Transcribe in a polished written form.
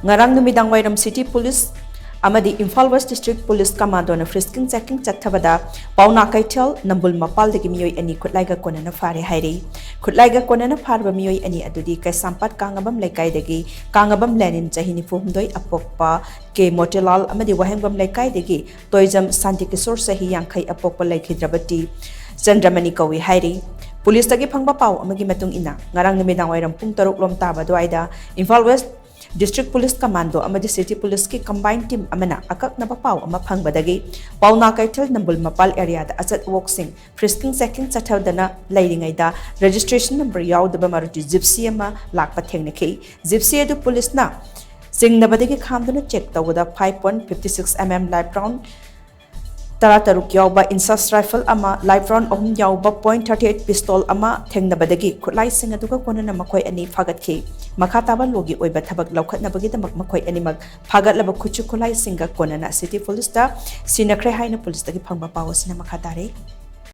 Ngarang Numidangwairam City Police AMADI IMPHAL West District Police Commando na FRISKING checking CHATHABADA Paona Keithel Nambul Mapal Dagi Meeoi ani Khutlai ga Konana Phare HAIRI Khutlai ga Konana Phare Meeoi ani adudi kai sampat kangabam laikai dagi kangabam lenin chahini fuhumdoi apokpa ke motilal amadi wahengbam laikai dagi toijam santi kisor sahi yangkai apokpa laikhidrabati Chandramani kawi HAIRI Police tagi phangba pau amagi matung ina ngarang numidangwairam pung 6 lom taba duaida IMPHAL West District Police Commando AMADI City Police ki combined team amana akak na pau ama phangbadagi Paona Keithel Nambul Mapal area da asat walksing frisking checking chathaudana lairingai da registration number yaudaba maruti gypsy ama lakpa thengnaki gypsy adu police na singnabadagi khamduna check tawda 5.56 mm live round Tarataruk yauba insas rifle ama live round yauba .38 pistol ama thengnabadagi Khutlai sing aduga konana makhoi ani phagatki makhataba logi oiba thabak laukhatnabagi damak makhoi ani mag phagatlaba khuchu Khutlai singa konana city police da sinakre haina police dagi phangba pawasina makhatare